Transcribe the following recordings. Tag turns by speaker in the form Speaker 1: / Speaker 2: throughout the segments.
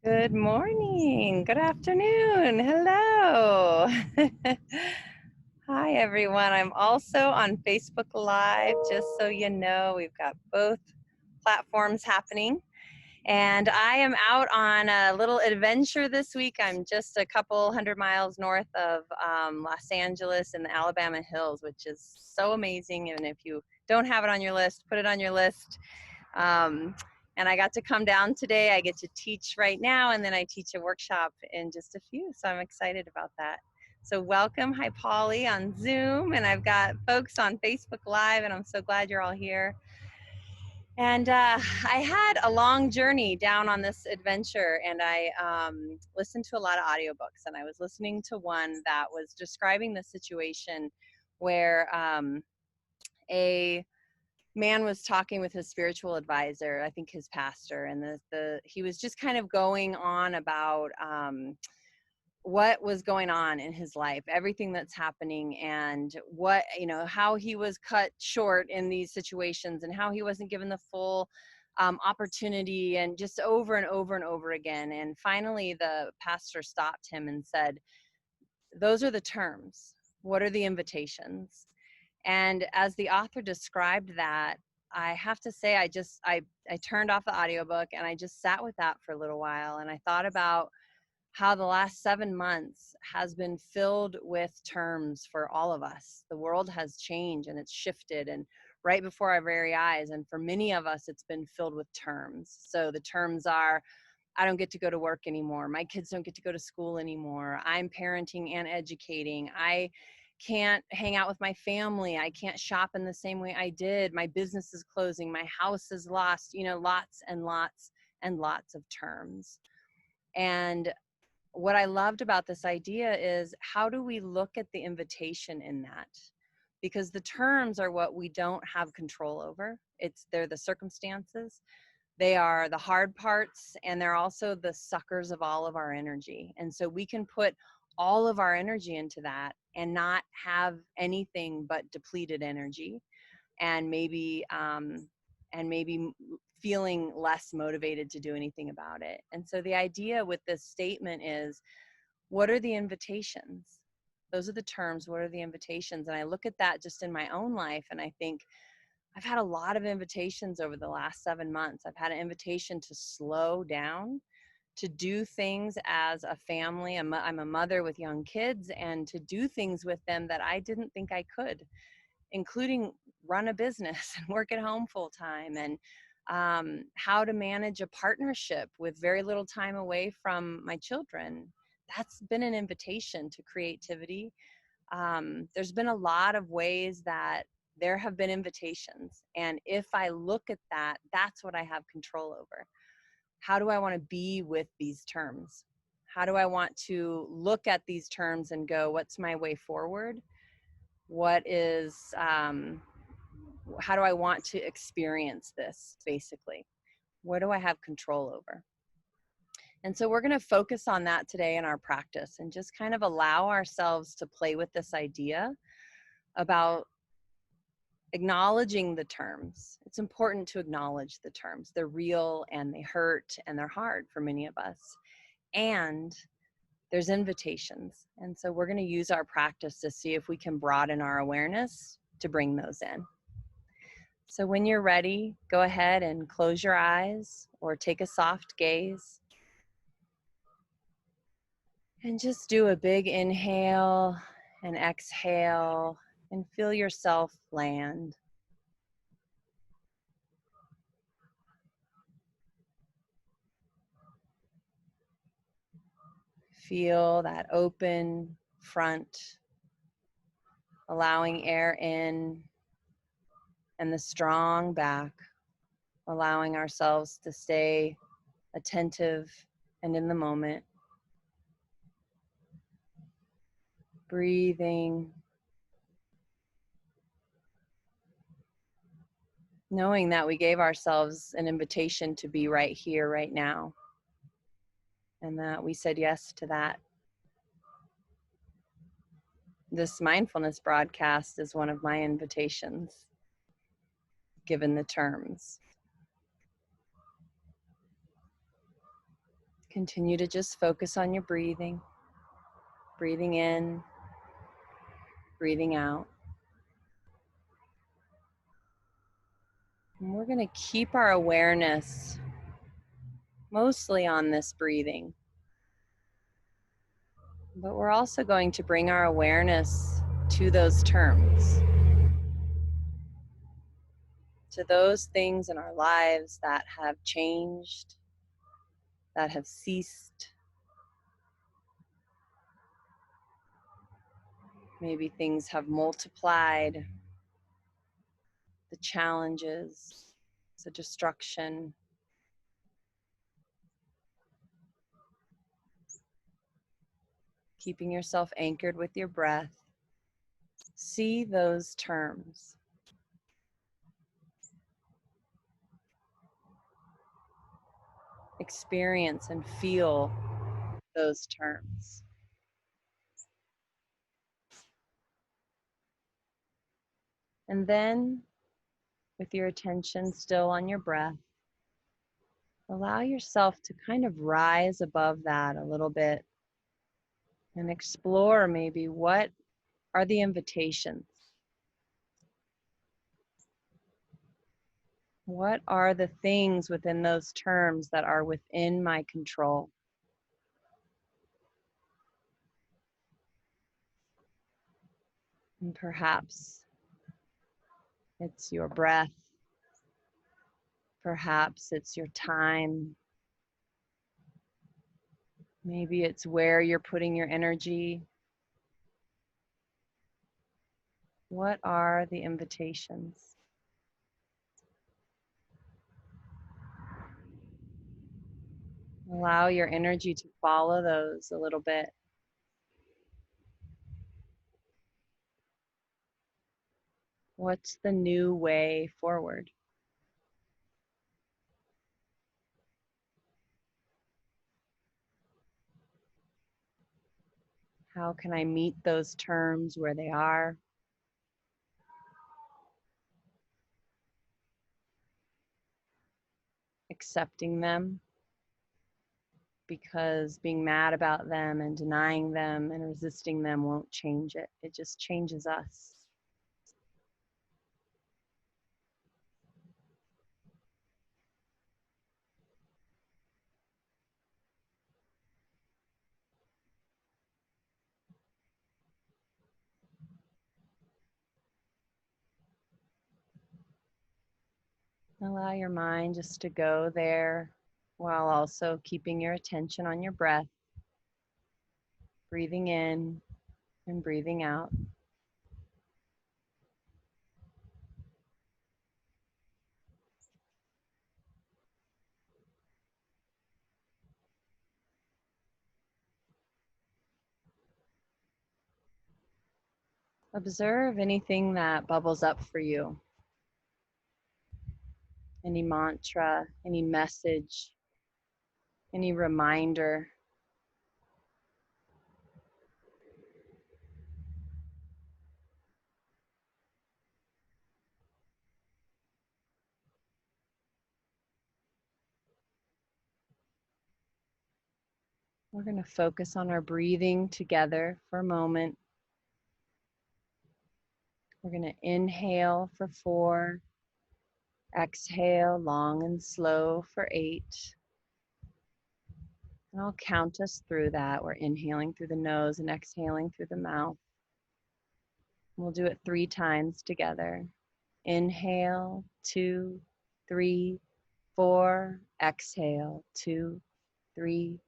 Speaker 1: Good morning. Good afternoon. Hello. Hi, everyone. I'm also on Facebook Live, just so you know. We've got both platforms happening. And I am out on a little adventure this week. I'm just a couple 100 miles north of Los Angeles in the Alabama hills, which is so amazing. And if you don't have it on your list, put it on your list. And I got to come down today. I get to teach right now, and then I teach a workshop in just a few. So I'm excited about that. So welcome. Hi, Polly on Zoom. And I've got folks on Facebook Live, and I'm so glad you're all here. And I had a long journey down on this adventure, and I listened to a lot of audiobooks, and I was listening to one that was describing the situation where a man was talking with his spiritual advisor, I think his pastor, and he was just kind of going on about what was going on in his life, everything that's happening, and how he was cut short in these situations, and how he wasn't given the full opportunity, and just over and over and over again. And finally, the pastor stopped him and said, "Those are the terms. What are the invitations?" And as the author described that, I have to say, I turned off the audiobook and I just sat with that for a little while. And I thought about how the last 7 months has been filled with terms for all of us. The world has changed and it's shifted, and right before our very eyes. And for many of us, it's been filled with terms. So the terms are, I don't get to go to work anymore. My kids don't get to go to school anymore. I'm parenting and educating. I can't hang out with my family. I can't shop in the same way I did. My business is closing. My house is lost, lots and lots and lots of terms. And what I loved about this idea is, how do we look at the invitation in that? Because the terms are what we don't have control over. They're the circumstances. They are the hard parts, and they're also the suckers of all of our energy. And so we can put all of our energy into that and not have anything but depleted energy, and maybe feeling less motivated to do anything about it. And so the idea with this statement is, what are the invitations? Those are the terms. What are the invitations? And I look at that just in my own life, and I think, I've had a lot of invitations over the last 7 months. I've had an invitation to slow down, to do things as a family. I'm a mother with young kids, and to do things with them that I didn't think I could, including run a business and work at home full time, and how to manage a partnership with very little time away from my children. That's been an invitation to creativity. There's been a lot of ways that there have been invitations. And if I look at that, that's what I have control over. How do I want to be with these terms? How do I want to look at these terms and go, what's my way forward? How do I want to experience this, basically? What do I have control over? And so we're going to focus on that today in our practice, and just kind of allow ourselves to play with this idea about acknowledging the terms. It's important to acknowledge the terms. They're real, and they hurt, and they're hard for many of us. And there's invitations. And so we're going to use our practice to see if we can broaden our awareness to bring those in. So when you're ready, go ahead and close your eyes or take a soft gaze. And just do a big inhale and exhale, and feel yourself land. Feel that open front, allowing air in, and the strong back, allowing ourselves to stay attentive and in the moment. Breathing, knowing that we gave ourselves an invitation to be right here, right now, and that we said yes to that. This mindfulness broadcast is one of my invitations, given the terms. Continue to just focus on your breathing. Breathing in, breathing out. And we're going to keep our awareness mostly on this breathing. But we're also going to bring our awareness to those terms, to those things in our lives that have changed, that have ceased. Maybe things have multiplied, the challenges, the destruction. Keeping yourself anchored with your breath. See those terms. Experience and feel those terms. And then, with your attention still on your breath, allow yourself to kind of rise above that a little bit and explore maybe what are the invitations. What are the things within those terms that are within my control? And perhaps it's your breath. Perhaps it's your time. Maybe it's where you're putting your energy. What are the invitations? Allow your energy to follow those a little bit. What's the new way forward? How can I meet those terms where they are? Accepting them, because being mad about them and denying them and resisting them won't change it. It just changes us. Allow your mind just to go there while also keeping your attention on your breath, breathing in and breathing out. Observe anything that bubbles up for you. Any mantra, any message, any reminder. We're going to focus on our breathing together for a moment. We're going to inhale for 4, exhale long and slow for 8. And I'll count us through that. We're inhaling through the nose and exhaling through the mouth. We'll do it 3 times together. Inhale, 2, 3, 4. Exhale, 2, 3,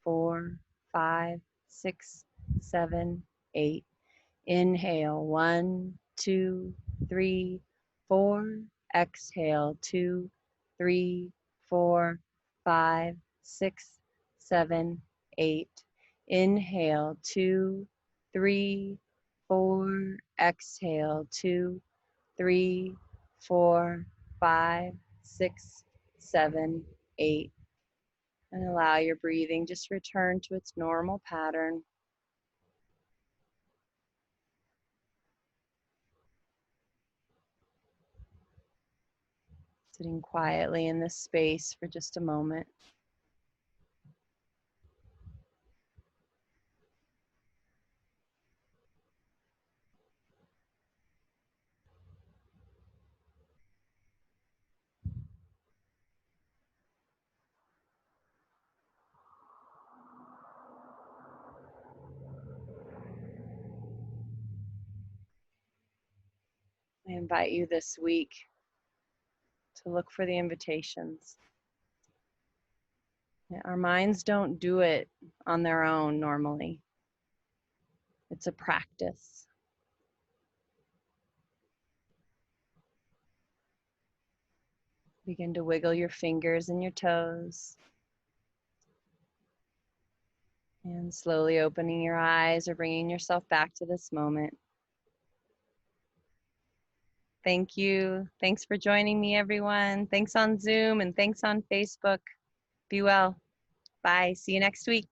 Speaker 1: 4, 5, 6, 7, 8. Inhale, 1, 2, 3, 4. Exhale, 2, 3, 4, 5, 6, 7, 8. Inhale, 2, 3, 4. Exhale, 2, 3, 4, 5, 6, 7, 8. And allow your breathing just return to its normal pattern. Sitting quietly in this space for just a moment. I invite you this week to look for the invitations. Our minds don't do it on their own normally. It's a practice. Begin to wiggle your fingers and your toes. And slowly opening your eyes or bringing yourself back to this moment. Thank you. Thanks for joining me, everyone. Thanks on Zoom and thanks on Facebook. Be well. Bye. See you next week.